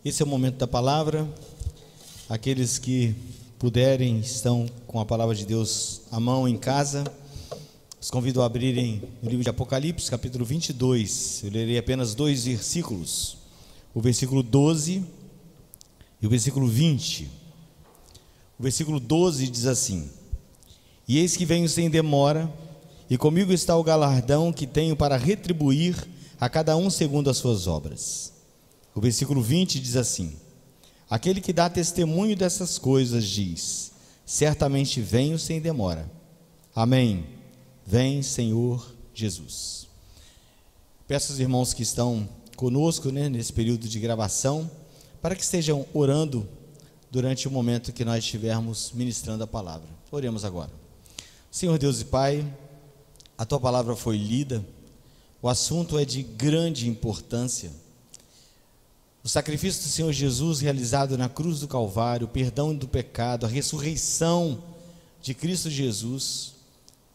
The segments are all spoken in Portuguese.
Esse é o momento da palavra. Aqueles que puderem, estão com a palavra de Deus à mão em casa, os convido a abrirem o livro de Apocalipse, capítulo 22. Eu lerei apenas 2 versículos, o versículo 12 e o versículo 20. O versículo 12 diz assim: E eis que venho sem demora, e comigo está o galardão que tenho para retribuir a cada um segundo as suas obras. O versículo 20 diz assim: Aquele que dá testemunho dessas coisas diz: Certamente venho sem demora. Amém. Vem, Senhor Jesus. Peço aos irmãos que estão conosco, nesse período de gravação, para que estejam orando durante o momento que nós estivermos ministrando a palavra. Oremos agora. Senhor Deus e Pai, a Tua palavra foi lida, o assunto é de grande importância. O sacrifício do Senhor Jesus realizado na cruz do Calvário, o perdão do pecado, a ressurreição de Cristo Jesus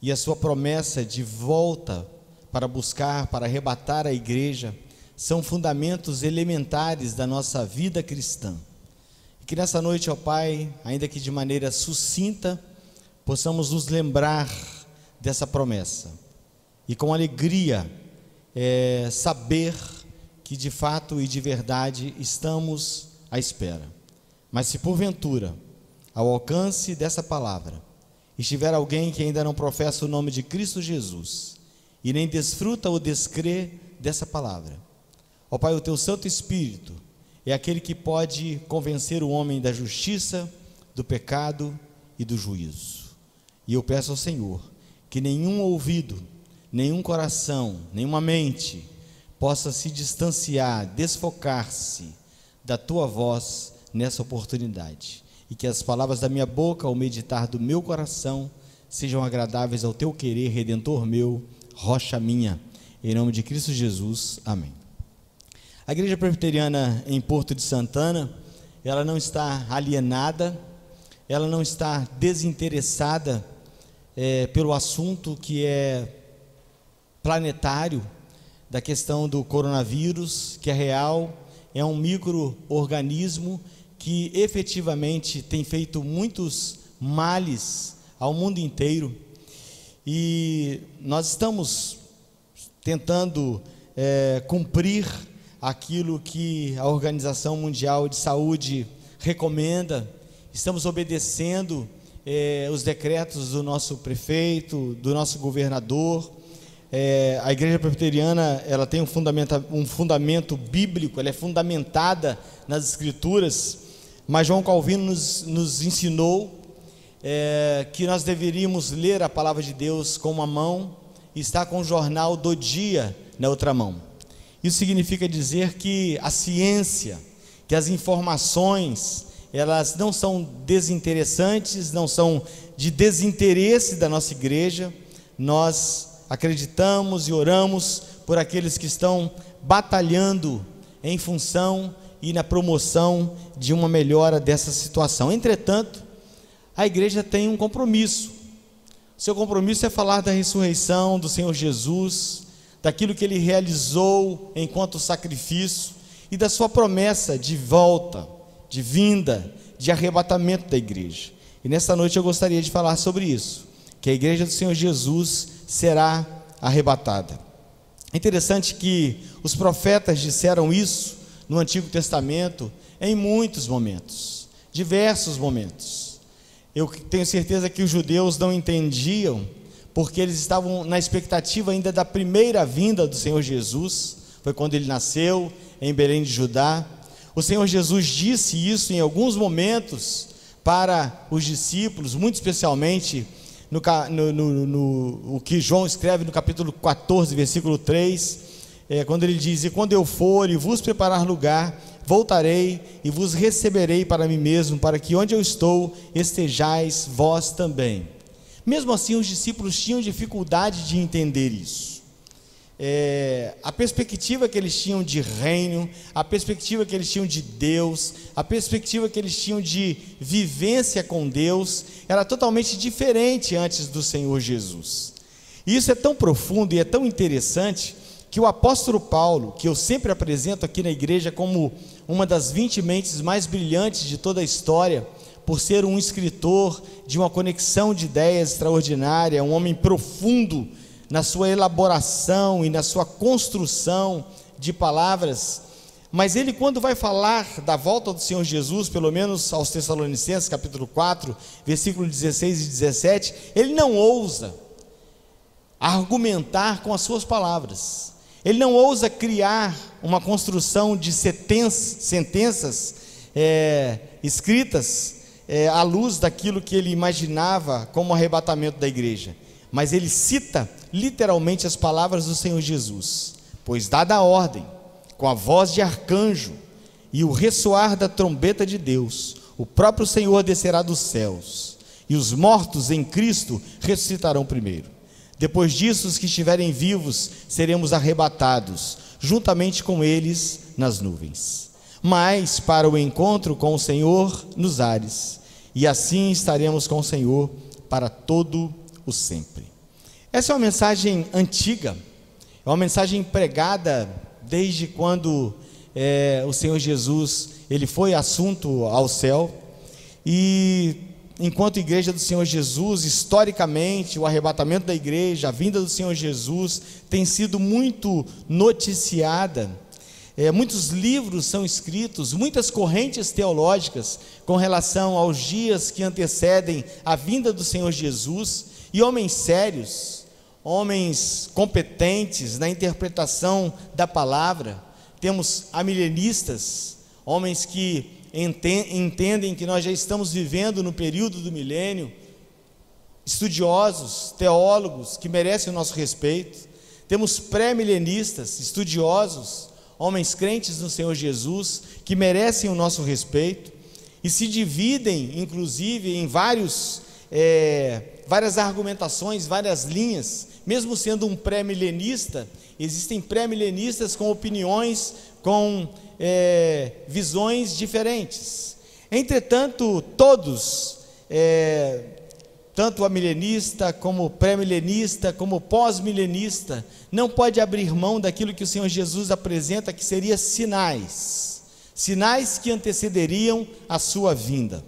e a sua promessa de volta para buscar, para arrebatar a igreja, são fundamentos elementares da nossa vida cristã. E que nessa noite, ó Pai, ainda que de maneira sucinta, possamos nos lembrar dessa promessa e com alegria saber que de fato e de verdade estamos à espera. Mas se porventura, ao alcance dessa palavra, estiver alguém que ainda não professa o nome de Cristo Jesus e nem desfruta ou descrê dessa palavra, ó Pai, o Teu Santo Espírito é aquele que pode convencer o homem da justiça, do pecado e do juízo. E eu peço ao Senhor que nenhum ouvido, nenhum coração, nenhuma mente possa se distanciar, desfocar-se da Tua voz nessa oportunidade, e que as palavras da minha boca, ao meditar do meu coração, sejam agradáveis ao Teu querer, Redentor meu, rocha minha, em nome de Cristo Jesus, amém. A Igreja Presbiteriana em Porto de Santana, ela não está alienada, ela não está desinteressada pelo assunto que é planetário, da questão do coronavírus, que é real, é um micro-organismo que efetivamente tem feito muitos males ao mundo inteiro, e nós estamos tentando cumprir aquilo que a Organização Mundial de Saúde recomenda. Estamos obedecendo os decretos do nosso prefeito, do nosso governador. A Igreja Presbiteriana, ela tem um fundamento bíblico, ela é fundamentada nas Escrituras, mas João Calvino nos ensinou que nós deveríamos ler a palavra de Deus com uma mão e estar com o jornal do dia na outra mão. Isso significa dizer que a ciência, que as informações, elas não são desinteressantes, não são de desinteresse da nossa igreja. Nós acreditamos e oramos por aqueles que estão batalhando em função e na promoção de uma melhora dessa situação. Entretanto, a igreja tem um compromisso. O seu compromisso é falar da ressurreição do Senhor Jesus, daquilo que Ele realizou enquanto sacrifício e da sua promessa de volta, de vinda, de arrebatamento da igreja. E nessa noite eu gostaria de falar sobre isso, que a igreja do Senhor Jesus será arrebatada. É interessante que os profetas disseram isso no Antigo Testamento em muitos momentos, diversos momentos. Eu tenho certeza que os judeus não entendiam, porque eles estavam na expectativa ainda da primeira vinda do Senhor Jesus. Foi quando Ele nasceu em Belém de Judá. O Senhor Jesus disse isso em alguns momentos para os discípulos, muito especialmente o que João escreve no capítulo 14, versículo 3, quando ele diz: E quando eu for e vos preparar lugar, voltarei e vos receberei para mim mesmo, para que onde eu estou estejais vós também. Mesmo assim, os discípulos tinham dificuldade de entender isso. A perspectiva que eles tinham de reino, a perspectiva que eles tinham de Deus, a perspectiva que eles tinham de vivência com Deus, era totalmente diferente antes do Senhor Jesus. E isso é tão profundo e é tão interessante, que o apóstolo Paulo, que eu sempre apresento aqui na igreja como uma das 20 mentes mais brilhantes de toda a história, por ser um escritor de uma conexão de ideias extraordinária, um homem profundo na sua elaboração e na sua construção de palavras, mas ele, quando vai falar da volta do Senhor Jesus, pelo menos aos Tessalonicenses, capítulo 4, versículo 16 e 17, ele não ousa argumentar com as suas palavras, ele não ousa criar uma construção de sentenças escritas à luz daquilo que ele imaginava como arrebatamento da igreja, mas ele cita literalmente as palavras do Senhor Jesus: pois dada a ordem, com a voz de arcanjo e o ressoar da trombeta de Deus, o próprio Senhor descerá dos céus, e os mortos em Cristo ressuscitarão primeiro. Depois disso, os que estiverem vivos seremos arrebatados, juntamente com eles nas nuvens, mas para o encontro com o Senhor nos ares, e assim estaremos com o Senhor para todo o sempre. Essa é uma mensagem antiga, é uma mensagem pregada desde quando o Senhor Jesus ele foi assunto ao céu, e enquanto igreja do Senhor Jesus, historicamente, o arrebatamento da igreja, a vinda do Senhor Jesus tem sido muito noticiada. Muitos livros são escritos, muitas correntes teológicas com relação aos dias que antecedem a vinda do Senhor Jesus, e homens sérios, homens competentes na interpretação da palavra. Temos amilenistas, homens que entendem que nós já estamos vivendo no período do milênio, estudiosos, teólogos que merecem o nosso respeito. Temos pré-milenistas, estudiosos, homens crentes no Senhor Jesus, que merecem o nosso respeito, e se dividem inclusive em várias argumentações, várias linhas. Mesmo sendo um pré-milenista, existem pré-milenistas com opiniões, com visões diferentes. Entretanto, todos, tanto a milenista, como pré-milenista, como pós-milenista, não pode abrir mão daquilo que o Senhor Jesus apresenta, que seria sinais que antecederiam a sua vinda.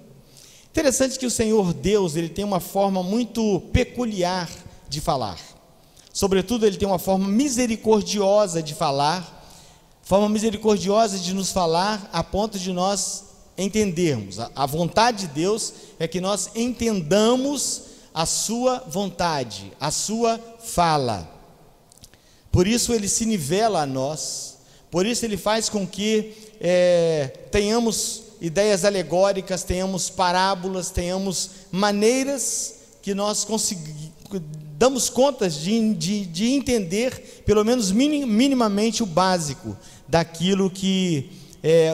Interessante que o Senhor Deus, ele tem uma forma muito peculiar de falar. Sobretudo, ele tem uma forma misericordiosa de falar, forma misericordiosa de nos falar a ponto de nós entendermos. A vontade de Deus é que nós entendamos a sua vontade, a sua fala. Por isso ele se nivela a nós, por isso ele faz com que tenhamos ideias alegóricas, tenhamos parábolas, tenhamos maneiras que nós damos contas de entender, pelo menos minimamente, o básico daquilo que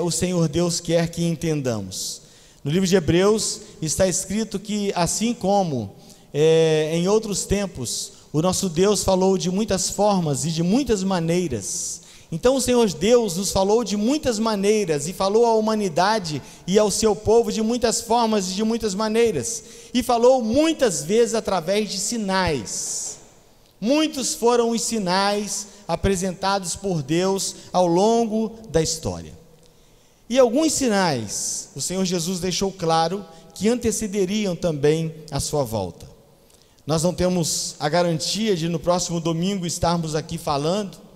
o Senhor Deus quer que entendamos. No livro de Hebreus está escrito que, assim como em outros tempos, o nosso Deus falou de muitas formas e de muitas maneiras, então o Senhor Deus nos falou de muitas maneiras, e falou à humanidade e ao seu povo de muitas formas e de muitas maneiras, e falou muitas vezes através de sinais. Muitos foram os sinais apresentados por Deus ao longo da história, e alguns sinais o Senhor Jesus deixou claro que antecederiam também a sua volta. Nós não temos a garantia de no próximo domingo estarmos aqui falando,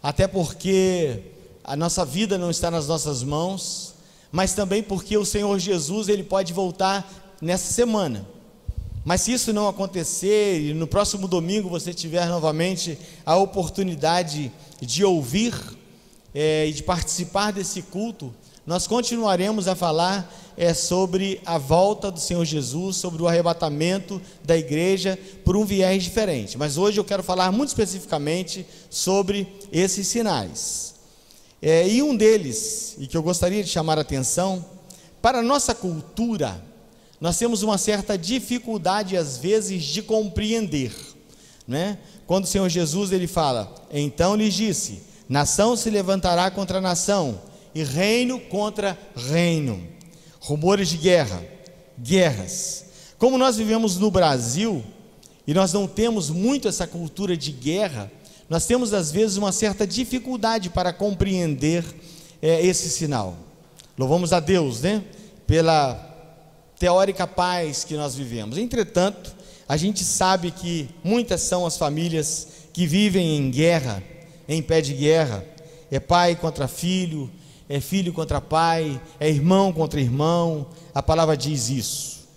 até porque a nossa vida não está nas nossas mãos, mas também porque o Senhor Jesus ele pode voltar nessa semana. Mas se isso não acontecer, e no próximo domingo você tiver novamente a oportunidade de ouvir e de participar desse culto, nós continuaremos a falar sobre a volta do Senhor Jesus, sobre o arrebatamento da igreja, por um viés diferente. Mas hoje eu quero falar muito especificamente sobre esses sinais. E um deles, e que eu gostaria de chamar a atenção, para a nossa cultura, nós temos uma certa dificuldade às vezes de compreender, né? Quando o Senhor Jesus ele fala: então lhes disse, nação se levantará contra nação, e reino contra reino, rumores de guerra, guerras. Como nós vivemos no Brasil, e nós não temos muito essa cultura de guerra, nós temos às vezes uma certa dificuldade para compreender esse sinal. Louvamos a Deus, né, pela teórica paz que nós vivemos. Entretanto, a gente sabe que muitas são as famílias que vivem em guerra, em pé de guerra. É pai contra filho, é filho contra pai, é irmão contra irmão. A palavra diz isso.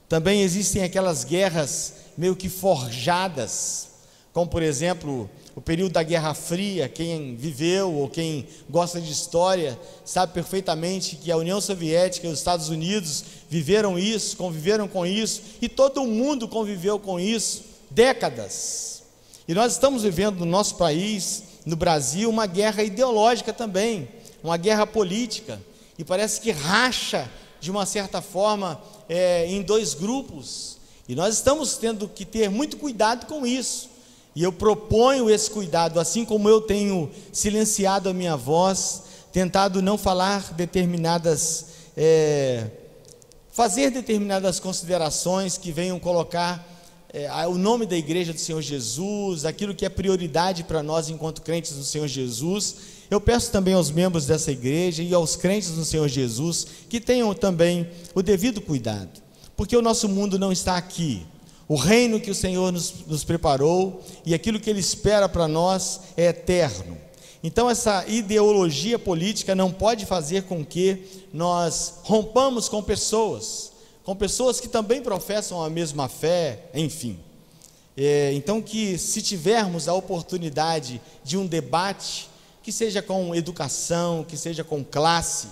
Também existem aquelas guerras meio que forjadas, como por exemplo o período da Guerra Fria. Quem viveu ou quem gosta de história sabe perfeitamente que a União Soviética e os Estados Unidos viveram isso, conviveram com isso, e todo mundo conviveu com isso décadas. E nós estamos vivendo no nosso país, no Brasil, uma guerra ideológica também, uma guerra política, e parece que racha de uma certa forma em dois grupos, e nós estamos tendo que ter muito cuidado com isso. E eu proponho esse cuidado, assim como eu tenho silenciado a minha voz, tentado não falar fazer determinadas considerações que venham colocar o nome da igreja do Senhor Jesus, aquilo que é prioridade para nós enquanto crentes do Senhor Jesus. Eu peço também aos membros dessa igreja e aos crentes do Senhor Jesus que tenham também o devido cuidado, porque o nosso mundo não está aqui. O reino que o Senhor nos preparou e aquilo que Ele espera para nós é eterno. Então essa ideologia política não pode fazer com que nós rompamos com pessoas que também professam a mesma fé, enfim. Então que se tivermos a oportunidade de um debate, que seja com educação, que seja com classe,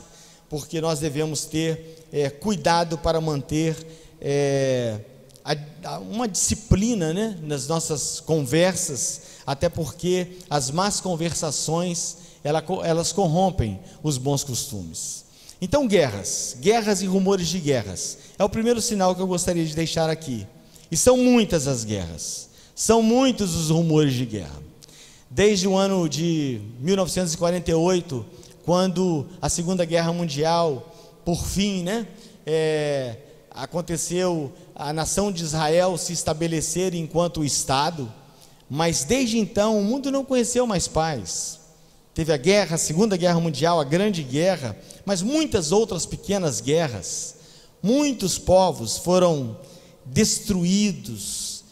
porque nós devemos ter cuidado para manter uma disciplina, né, nas nossas conversas, até porque as más conversações, elas corrompem os bons costumes. Então guerras e rumores de guerras, é o primeiro sinal que eu gostaria de deixar aqui, e são muitas as guerras, são muitos os rumores de guerra, desde o ano de 1948, quando a Segunda Guerra Mundial, por fim, né, aconteceu a nação de Israel se estabelecer enquanto Estado, mas desde então o mundo não conheceu mais paz. Teve a guerra, a Segunda Guerra Mundial, a Grande Guerra, mas muitas outras pequenas guerras. Muitos povos foram destruídos,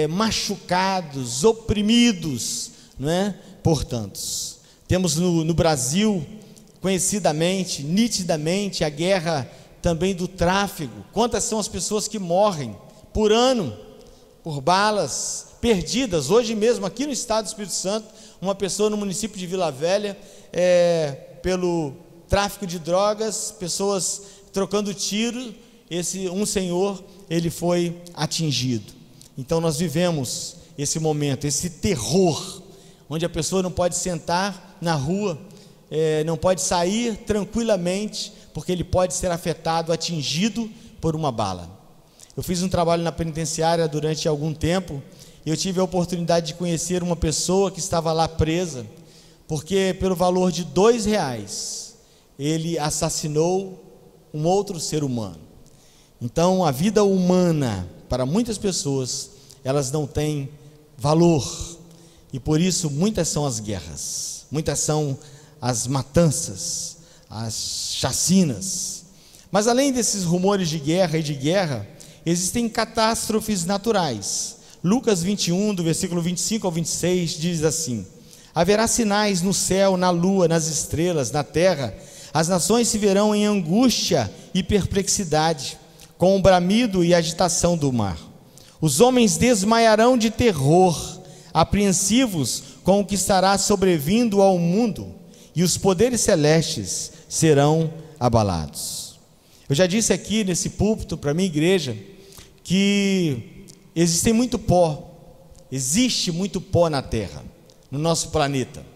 machucados, oprimidos, não é? Por tantos. Temos no Brasil, conhecidamente, nitidamente, a guerra também do tráfico. Quantas são as pessoas que morrem por ano por balas perdidas? Hoje mesmo aqui no estado do Espírito Santo, uma pessoa no município de Vila Velha, pelo tráfico de drogas, pessoas trocando tiro, um senhor, ele foi atingido. Então nós vivemos esse momento, esse terror, onde a pessoa não pode sentar na rua, não pode sair tranquilamente, porque ele pode ser afetado, atingido por uma bala. Eu fiz um trabalho na penitenciária durante algum tempo, e eu tive a oportunidade de conhecer uma pessoa que estava lá presa, porque pelo valor de R$2, ele assassinou um outro ser humano. Então a vida humana, para muitas pessoas, elas não têm valor, e por isso muitas são as guerras, muitas são as matanças, as chacinas. Mas além desses rumores de guerra, existem catástrofes naturais. Lucas 21, do versículo 25 ao 26, diz assim: haverá sinais no céu, na lua, nas estrelas, na terra. As nações se verão em angústia e perplexidade, com o bramido e agitação do mar. Os homens desmaiarão de terror, apreensivos com o que estará sobrevindo ao mundo, e os poderes celestes serão abalados. Eu já disse aqui nesse púlpito para a minha igreja que existe muito pó na terra, no nosso planeta.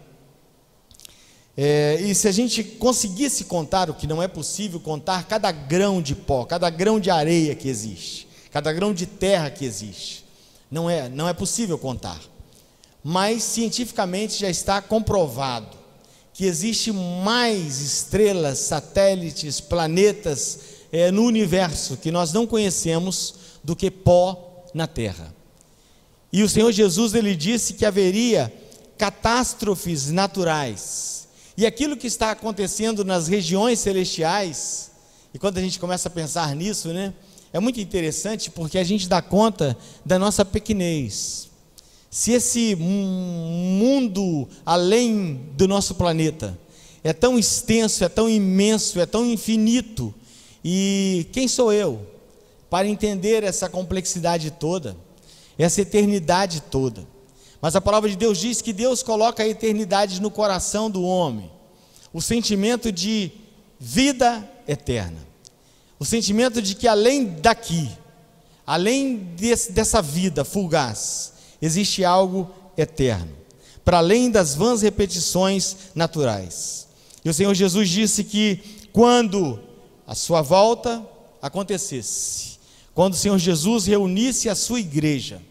E se a gente conseguisse contar, o que não é possível contar, cada grão de pó, cada grão de areia que existe, cada grão de terra que existe, não é possível contar. Mas cientificamente já está comprovado que existe mais estrelas, satélites, planetas no universo que nós não conhecemos do que pó na terra. E o Senhor Jesus, ele disse que haveria catástrofes naturais. E aquilo que está acontecendo nas regiões celestiais, e quando a gente começa a pensar nisso, né, é muito interessante, porque a gente dá conta da nossa pequenez. Se esse mundo além do nosso planeta é tão extenso, é tão imenso, é tão infinito, e quem sou eu para entender essa complexidade toda, essa eternidade toda? Mas a palavra de Deus diz que Deus coloca a eternidade no coração do homem, o sentimento de vida eterna, o sentimento de que além daqui, além dessa vida fugaz, existe algo eterno, para além das vãs repetições naturais. E o Senhor Jesus disse que quando a sua volta acontecesse, quando o Senhor Jesus reunisse a sua igreja,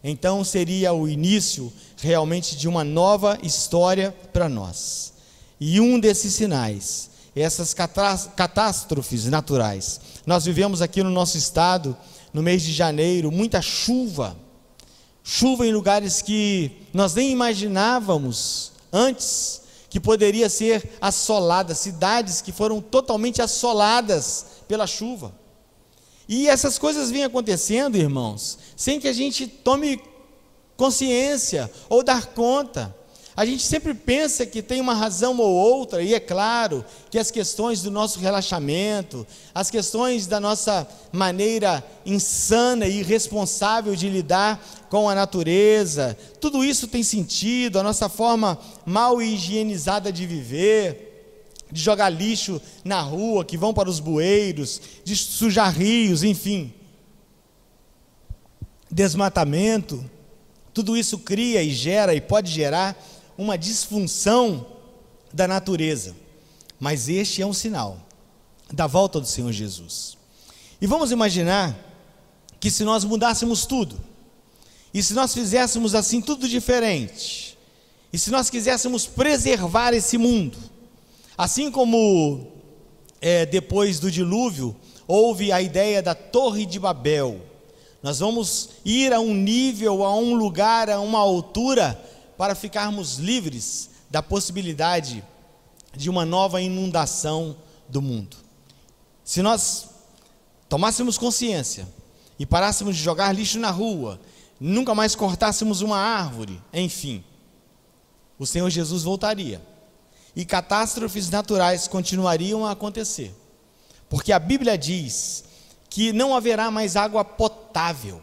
então seria o início realmente de uma nova história para nós. E um desses sinais, essas catástrofes naturais. Nós vivemos aqui no nosso estado, no mês de janeiro, muita chuva em lugares que nós nem imaginávamos antes que poderia ser assolada, cidades que foram totalmente assoladas pela chuva. E essas coisas vêm acontecendo, irmãos, sem que a gente tome consciência ou dar conta. A gente sempre pensa que tem uma razão ou outra, e é claro que as questões do nosso relaxamento, as questões da nossa maneira insana e irresponsável de lidar com a natureza, tudo isso tem sentido, a nossa forma mal higienizada de viver, de jogar lixo na rua, que vão para os bueiros, de sujar rios, enfim, desmatamento, tudo isso cria e gera e pode gerar uma disfunção da natureza, mas este é um sinal da volta do Senhor Jesus. E vamos imaginar que se nós mudássemos tudo, e se nós fizéssemos assim tudo diferente, e se nós quiséssemos preservar esse mundo, assim como depois do dilúvio houve a ideia da Torre de Babel, nós vamos ir a um nível, a um lugar, a uma altura, para ficarmos livres da possibilidade de uma nova inundação do mundo. Se nós tomássemos consciência e parássemos de jogar lixo na rua, nunca mais cortássemos uma árvore, enfim, o Senhor Jesus voltaria e catástrofes naturais continuariam a acontecer, porque a Bíblia diz que não haverá mais água potável,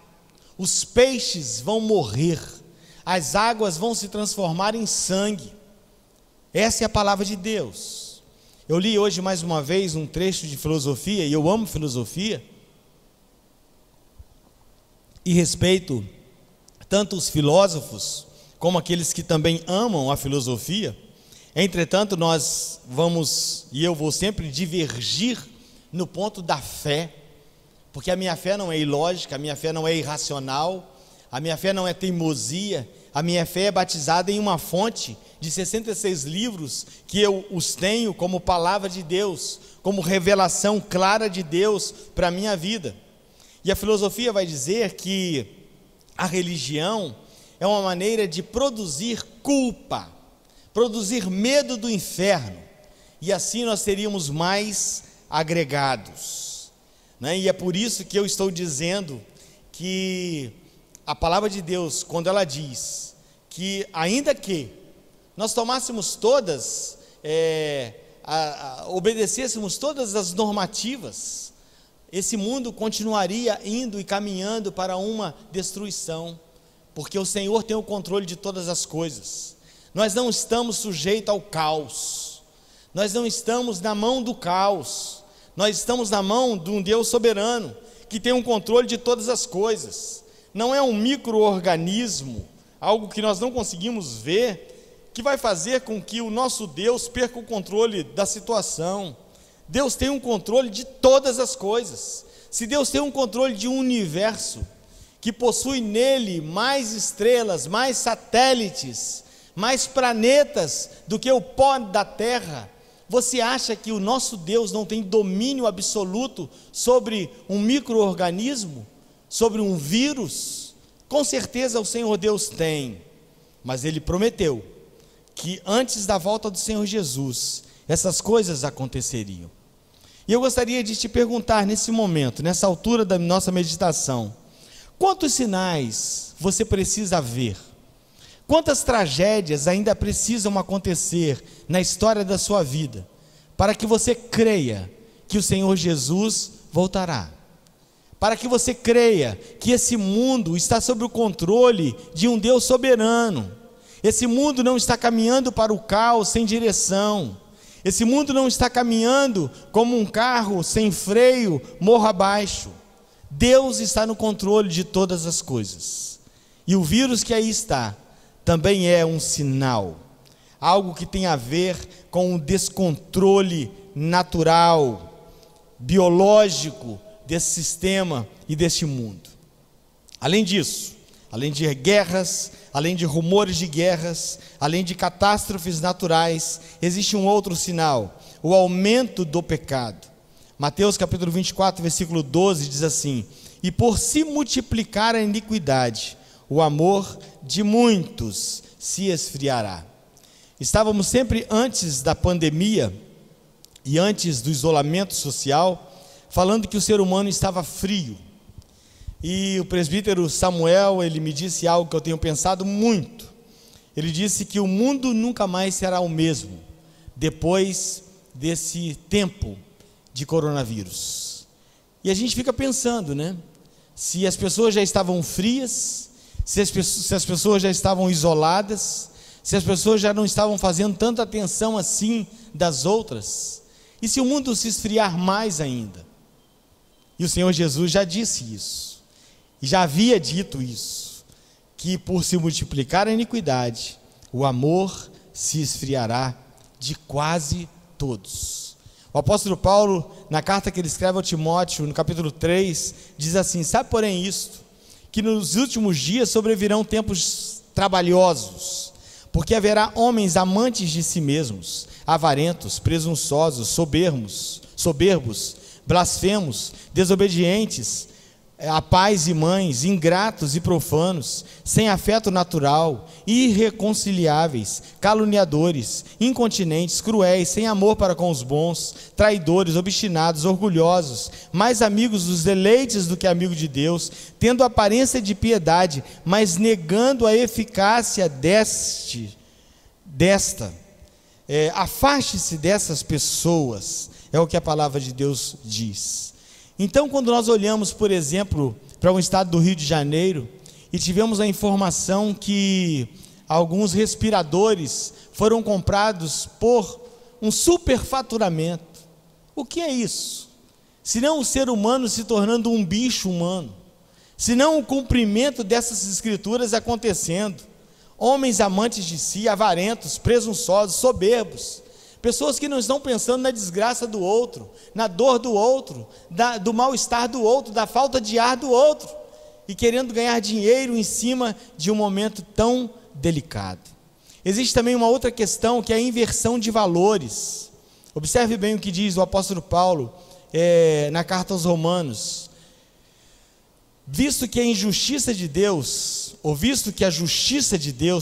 os peixes vão morrer, as águas vão se transformar em sangue. Essa é a palavra de Deus. Eu li hoje mais uma vez um trecho de filosofia, e eu amo filosofia, e respeito tanto os filósofos, como aqueles que também amam a filosofia. Entretanto, nós vamos, e eu vou sempre divergir no ponto da fé, porque a minha fé não é ilógica, a minha fé não é irracional, a minha fé não é teimosia, a minha fé é batizada em uma fonte de 66 livros, que eu os tenho como palavra de Deus, como revelação clara de Deus para a minha vida. E a filosofia vai dizer que a religião é uma maneira de produzir culpa, produzir medo do inferno, e assim nós teríamos mais agregados, né? E é por isso que eu estou dizendo que a palavra de Deus, quando ela diz que ainda que nós tomássemos todas, obedecêssemos todas as normativas, esse mundo continuaria indo e caminhando para uma destruição, porque o Senhor tem o controle de todas as coisas. Nós não estamos sujeitos ao caos, nós não estamos na mão do caos, nós estamos na mão de um Deus soberano, que tem um controle de todas as coisas. Não é um micro-organismo, algo que nós não conseguimos ver, que vai fazer com que o nosso Deus perca o controle da situação. Deus tem um controle de todas as coisas. Se Deus tem um controle de um universo, que possui nele mais estrelas, mais satélites, mais planetas do que o pó da terra, você acha que o nosso Deus não tem domínio absoluto sobre um micro-organismo, sobre um vírus? Com certeza o Senhor Deus tem. mas ele prometeu que antes da volta do Senhor Jesus, essas coisas aconteceriam. E eu gostaria de te perguntar nesse momento, nessa altura da nossa meditação, quantos sinais você precisa ver? Quantas tragédias ainda precisam acontecer na história da sua vida, para que você creia que o Senhor Jesus voltará? Para que você creia que esse mundo está sob o controle de um Deus soberano. Esse mundo não está caminhando para o caos sem direção. Esse mundo não está caminhando como um carro sem freio, morro abaixo. Deus está no controle de todas as coisas. E o vírus que aí está também é um sinal, algo que tem a ver com o descontrole natural, biológico desse sistema e deste mundo. Além disso, além de guerras, além de rumores de guerras, além de catástrofes naturais, existe um outro sinal: o aumento do pecado. Mateus capítulo 24, versículo 12 diz assim: e por se multiplicar a iniquidade, o amor de muitos se esfriará. Estávamos sempre antes da pandemia e antes do isolamento social, falando que o ser humano estava frio. E o presbítero Samuel, ele me disse algo que eu tenho pensado muito. Ele disse que o mundo nunca mais será o mesmo depois desse tempo de coronavírus. E a gente fica pensando, né? Se as pessoas já estavam frias, se as pessoas já estavam isoladas, se as pessoas já não estavam fazendo tanta atenção assim das outras, e se o mundo se esfriar mais ainda? E o Senhor Jesus já disse isso, e já havia dito isso, que por se multiplicar a iniquidade, o amor se esfriará de quase todos. O apóstolo Paulo, na carta que ele escreve ao Timóteo, no capítulo 3, diz assim: sabe porém isto, que nos últimos dias sobrevirão tempos trabalhosos, porque haverá homens amantes de si mesmos, avarentos, presunçosos, soberbos, blasfemos, desobedientes a pais e mães, ingratos e profanos, sem afeto natural, irreconciliáveis, caluniadores, incontinentes, cruéis, sem amor para com os bons, traidores, obstinados, orgulhosos, mais amigos dos deleites do que amigos de Deus, tendo aparência de piedade, mas negando a eficácia desta. Afaste-se dessas pessoas, é o que a palavra de Deus diz. Então, quando nós olhamos, por exemplo, para o estado do Rio de Janeiro, e tivemos a informação que alguns respiradores foram comprados por um superfaturamento. O que é isso? Se não o ser humano se tornando um bicho humano, se não o cumprimento dessas escrituras acontecendo, homens amantes de si, avarentos, presunçosos, soberbos, pessoas que não estão pensando na desgraça do outro, na dor do outro, do mal-estar do outro, da falta de ar do outro, e querendo ganhar dinheiro em cima de um momento tão delicado. Existe também uma outra questão, que é a inversão de valores. Observe bem o que diz o apóstolo Paulo na carta aos Romanos: visto que a justiça de Deus,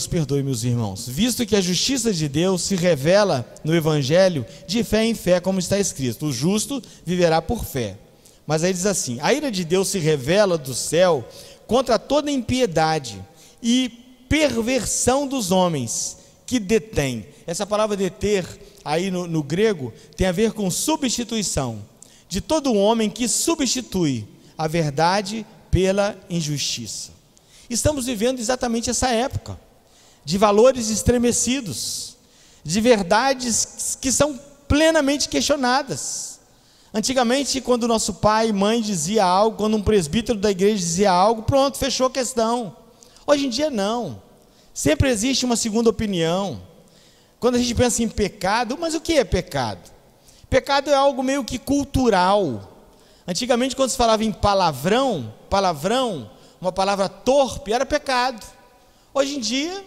perdoe meus irmãos, visto que a justiça de Deus se revela no Evangelho de fé em fé, como está escrito: o justo viverá por fé. Mas aí diz assim: a ira de Deus se revela do céu contra toda impiedade e perversão dos homens que detêm. Essa palavra deter, aí no grego, tem a ver com substituição, de todo homem que substitui a verdade pela injustiça. Estamos vivendo exatamente essa época de valores estremecidos, de verdades que são plenamente questionadas. Antigamente, quando nosso pai e mãe dizia algo, quando um presbítero da igreja dizia algo, pronto, fechou a questão. Hoje em dia não, sempre existe uma segunda opinião. Quando a gente pensa em pecado, mas o que é pecado? Pecado é algo meio que cultural. Antigamente, quando se falava em palavrão, uma palavra torpe, era pecado. Hoje em dia,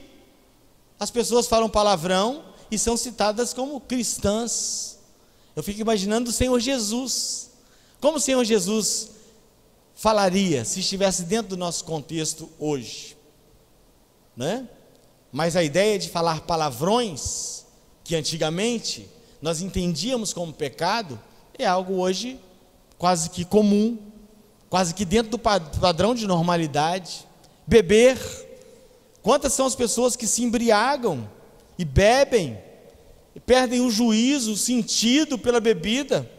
as pessoas falam palavrão e são citadas como cristãs. Eu fico imaginando o Senhor Jesus. Como o Senhor Jesus falaria se estivesse dentro do nosso contexto hoje? Né? Mas a ideia de falar palavrões, que antigamente nós entendíamos como pecado, é algo hoje quase que comum, quase que dentro do padrão de normalidade. Beber, quantas são as pessoas que se embriagam e bebem, e perdem o juízo, o sentido pela bebida,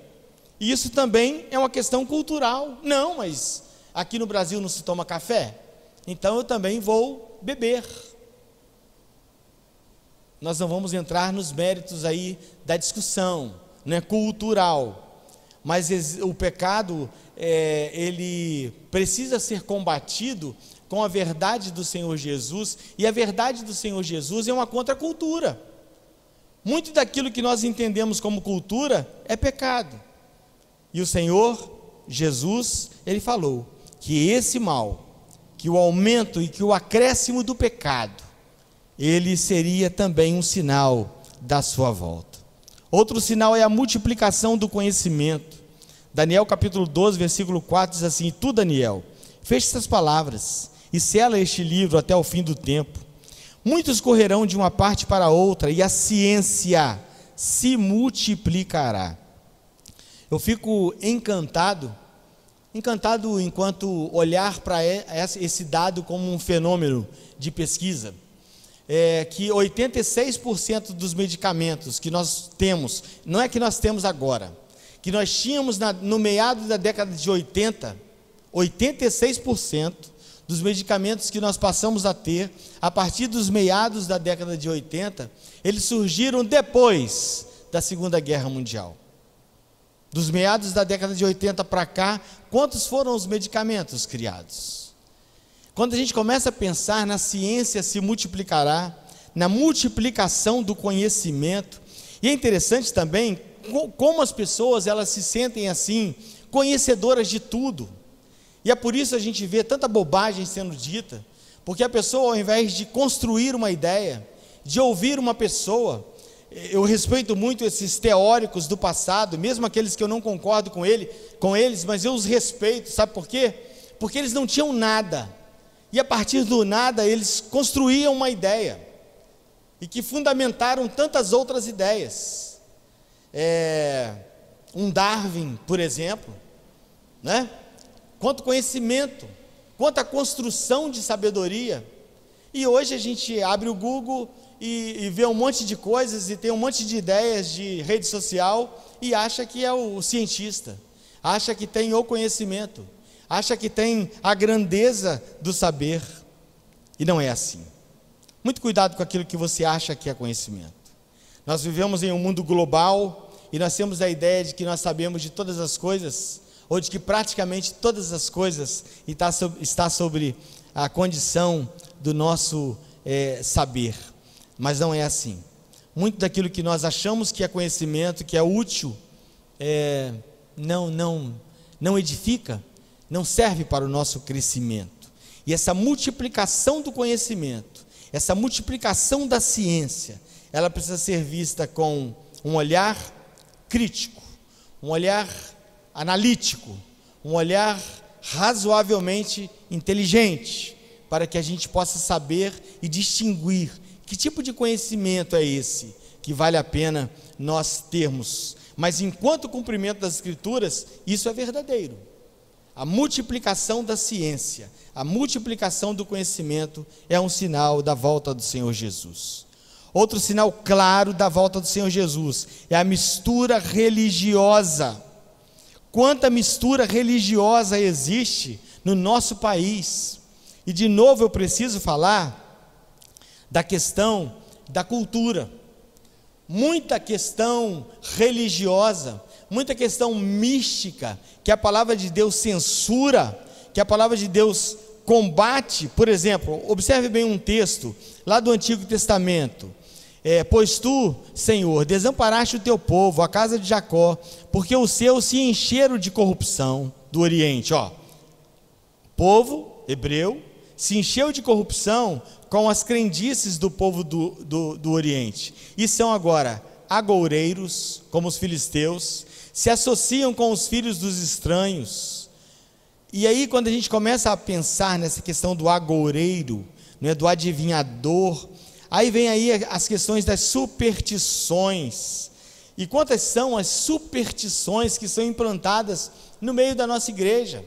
e isso também é uma questão cultural. Não, mas aqui no Brasil não se toma café, então eu também vou beber. Nós não vamos entrar nos méritos aí da discussão, não é cultural, mas o pecado, ele precisa ser combatido com a verdade do Senhor Jesus, e a verdade do Senhor Jesus é uma contracultura. Muito daquilo que nós entendemos como cultura é pecado, e o Senhor Jesus, ele falou que esse mal, que o aumento e que o acréscimo do pecado, ele seria também um sinal da sua volta. Outro sinal é a multiplicação do conhecimento. Daniel capítulo 12, versículo 4 diz assim: Tu, Daniel, fecha essas palavras e sela este livro até o fim do tempo. Muitos correrão de uma parte para outra, e a ciência se multiplicará. Eu fico encantado enquanto olhar para esse dado como um fenômeno de pesquisa. Que 86% dos medicamentos que nós temos, não é que nós temos agora, que nós tínhamos no meado da década de 80, 86% dos medicamentos que nós passamos a ter, a partir dos meados da década de 80, eles surgiram depois da Segunda Guerra Mundial. Dos meados da década de 80 para cá, quantos foram os medicamentos criados? Quando a gente começa a pensar na ciência se multiplicará, na multiplicação do conhecimento, e é interessante também como as pessoas elas se sentem assim, conhecedoras de tudo, e é por isso a gente vê tanta bobagem sendo dita, porque a pessoa, ao invés de construir uma ideia, de ouvir uma pessoa, eu respeito muito esses teóricos do passado, mesmo aqueles que eu não concordo com eles, mas eu os respeito, sabe por quê? Porque eles não tinham nada, e a partir do nada eles construíam uma ideia, e que fundamentaram tantas outras ideias. Um Darwin, por exemplo, né? Quanto conhecimento, quanta construção de sabedoria, e hoje a gente abre o Google e vê um monte de coisas, e tem um monte de ideias de rede social, e acha que é o cientista, acha que tem o conhecimento, acha que tem a grandeza do saber, e não é assim. Muito cuidado com aquilo que você acha que é conhecimento. Nós vivemos em um mundo global, e nós temos a ideia de que nós sabemos de todas as coisas, ou de que praticamente todas as coisas está sobre a condição do nosso saber, mas não é assim. Muito daquilo que nós achamos que é conhecimento, que é útil, não edifica, não serve para o nosso crescimento. E essa multiplicação do conhecimento, essa multiplicação da ciência, ela precisa ser vista com um olhar crítico, um olhar analítico, um olhar razoavelmente inteligente, para que a gente possa saber e distinguir que tipo de conhecimento é esse que vale a pena nós termos. Mas enquanto cumprimento das Escrituras, isso é verdadeiro. A multiplicação da ciência, a multiplicação do conhecimento é um sinal da volta do Senhor Jesus. Outro sinal claro da volta do Senhor Jesus é a mistura religiosa. Quanta mistura religiosa existe no nosso país. E de novo eu preciso falar da questão da cultura. Muita questão religiosa, muita questão mística, que a palavra de Deus censura, que a palavra de Deus combate. Por exemplo, observe bem um texto lá do Antigo Testamento. Pois tu, Senhor, desamparaste o teu povo, a casa de Jacó, porque os seus se encheram de corrupção do Oriente. Povo hebreu se encheu de corrupção com as crendices do povo do Oriente, e são agora agoureiros, como os filisteus, se associam com os filhos dos estranhos. E aí, quando a gente começa a pensar nessa questão do agoureiro, do adivinhador, Aí vem aí as questões das superstições. E quantas são as superstições que são implantadas no meio da nossa igreja,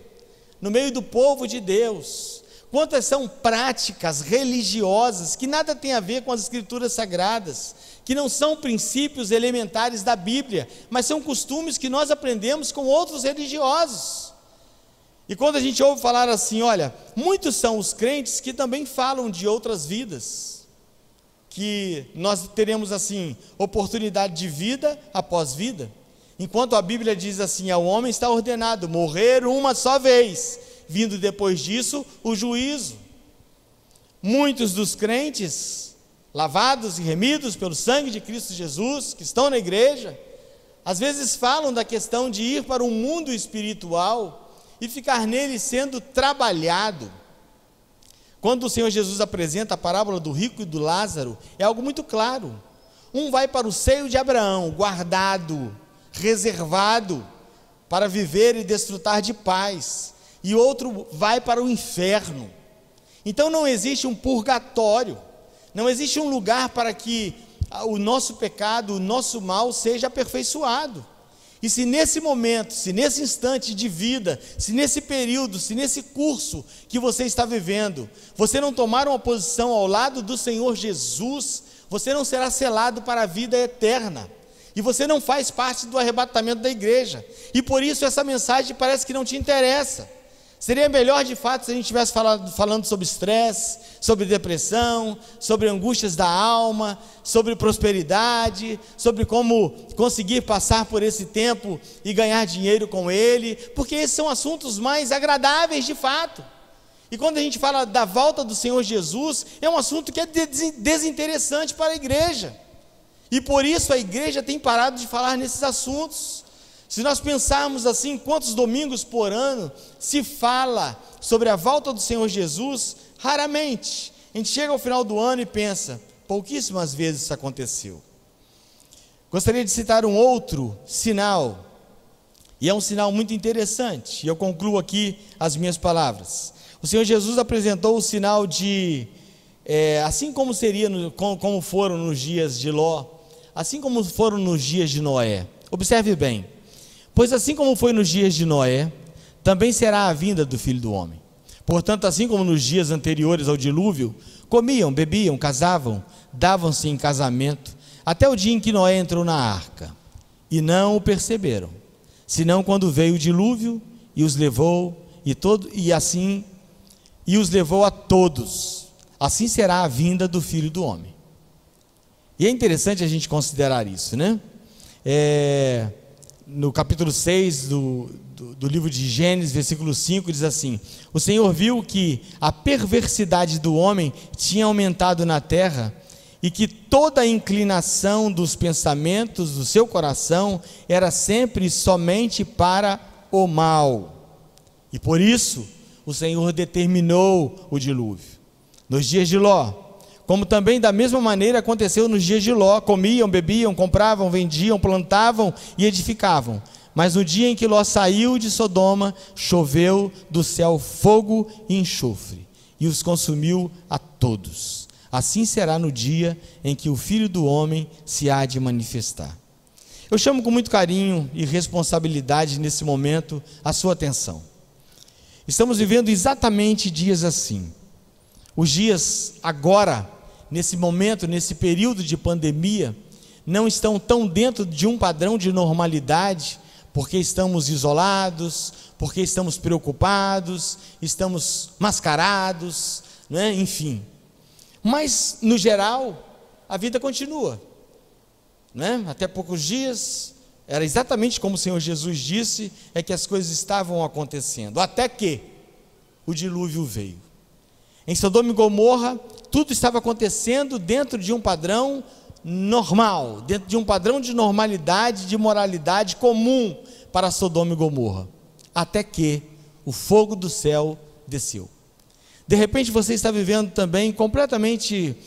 no meio do povo de Deus? Quantas são práticas religiosas que nada tem a ver com as escrituras sagradas, que não são princípios elementares da Bíblia, mas são costumes que nós aprendemos com outros religiosos. E quando a gente ouve falar assim, olha, muitos são os crentes que também falam de outras vidas, que nós teremos assim, oportunidade de vida após vida, enquanto a Bíblia diz assim, ao homem está ordenado morrer uma só vez, vindo depois disso o juízo. Muitos dos crentes, lavados e remidos pelo sangue de Cristo Jesus, que estão na igreja, às vezes falam da questão de ir para um mundo espiritual e ficar nele sendo trabalhado. Quando o Senhor Jesus apresenta a parábola do rico e do Lázaro, é algo muito claro. Um vai para o seio de Abraão, guardado, reservado, para viver e desfrutar de paz, e outro vai para o inferno. Então não existe um purgatório, não existe um lugar para que o nosso pecado, o nosso mal seja aperfeiçoado. E se nesse momento, se nesse instante de vida, se nesse período, se nesse curso que você está vivendo, você não tomar uma posição ao lado do Senhor Jesus, você não será selado para a vida eterna, e você não faz parte do arrebatamento da igreja, e por isso essa mensagem parece que não te interessa. Seria melhor de fato se a gente estivesse falando sobre estresse, sobre depressão, sobre angústias da alma, sobre prosperidade, sobre como conseguir passar por esse tempo e ganhar dinheiro com ele, porque esses são assuntos mais agradáveis de fato. E quando a gente fala da volta do Senhor Jesus, é um assunto que é desinteressante para a igreja, e por isso a igreja tem parado de falar nesses assuntos. Se nós pensarmos assim, quantos domingos por ano se fala sobre a volta do Senhor Jesus? Raramente. A gente chega ao final do ano e pensa, pouquíssimas vezes isso aconteceu. Gostaria de citar um outro sinal, e é um sinal muito interessante, e eu concluo aqui as minhas palavras. O Senhor Jesus apresentou o sinal de, assim como como foram nos dias de Ló, assim como foram nos dias de Noé. Observe bem. Pois assim como foi nos dias de Noé, também será a vinda do Filho do Homem. Portanto, assim como nos dias anteriores ao dilúvio, comiam, bebiam, casavam, davam-se em casamento, até o dia em que Noé entrou na arca, e não o perceberam, senão quando veio o dilúvio e os levou, e os levou a todos. Assim será a vinda do Filho do Homem. E é interessante a gente considerar isso, né? No capítulo 6 do livro de Gênesis, versículo 5, diz assim: o Senhor viu que a perversidade do homem tinha aumentado na terra, e que toda a inclinação dos pensamentos do seu coração era sempre e somente para o mal. E por isso o Senhor determinou o dilúvio. Nos dias de Ló, como também da mesma maneira aconteceu nos dias de Ló, comiam, bebiam, compravam, vendiam, plantavam e edificavam. Mas no dia em que Ló saiu de Sodoma, choveu do céu fogo e enxofre, e os consumiu a todos. Assim será no dia em que o Filho do Homem se há de manifestar. Eu chamo com muito carinho e responsabilidade nesse momento a sua atenção. Estamos vivendo exatamente dias assim. Os dias agora, nesse momento, nesse período de pandemia, não estão tão dentro de um padrão de normalidade, porque estamos isolados, porque estamos preocupados, estamos mascarados, né? Enfim. Mas, no geral, a vida continua, né? Até poucos dias, era exatamente como o Senhor Jesus disse, é que as coisas estavam acontecendo, até que o dilúvio veio. Em Sodoma e Gomorra, tudo estava acontecendo dentro de um padrão normal, dentro de um padrão de normalidade, de moralidade comum para Sodoma e Gomorra, até que o fogo do céu desceu. De repente você está vivendo também completamente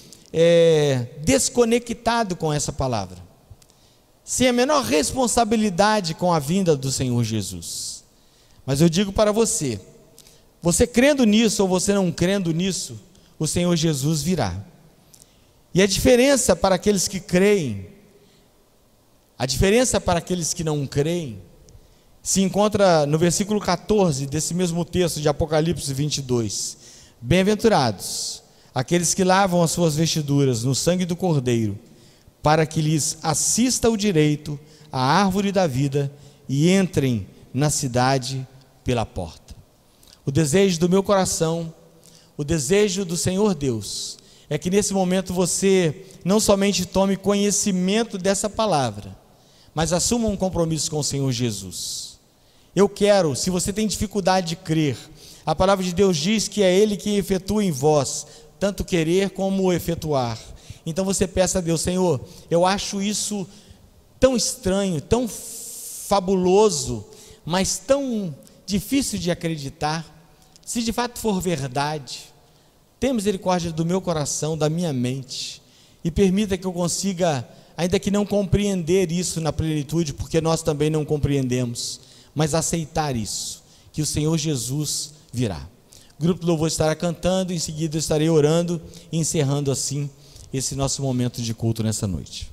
desconectado com essa palavra, sem a menor responsabilidade com a vinda do Senhor Jesus. Mas eu digo para você, você crendo nisso ou você não crendo nisso, o Senhor Jesus virá. E a diferença para aqueles que creem, a diferença para aqueles que não creem, se encontra no versículo 14 desse mesmo texto de Apocalipse 22. Bem-aventurados aqueles que lavam as suas vestiduras no sangue do Cordeiro, para que lhes assista o direito à árvore da vida e entrem na cidade pela porta. O desejo do meu coração, o desejo do Senhor Deus, é que nesse momento você não somente tome conhecimento dessa palavra, mas assuma um compromisso com o Senhor Jesus. Eu quero, se você tem dificuldade de crer, a palavra de Deus diz que é Ele que efetua em vós, tanto querer como efetuar. Então você peça a Deus: Senhor, eu acho isso tão estranho, tão fabuloso, mas tão difícil de acreditar. Se de fato for verdade, tenha misericórdia do meu coração, da minha mente, e permita que eu consiga, ainda que não compreender isso na plenitude, porque nós também não compreendemos, mas aceitar isso, que o Senhor Jesus virá. O grupo do louvor estará cantando, em seguida eu estarei orando e encerrando assim esse nosso momento de culto nessa noite.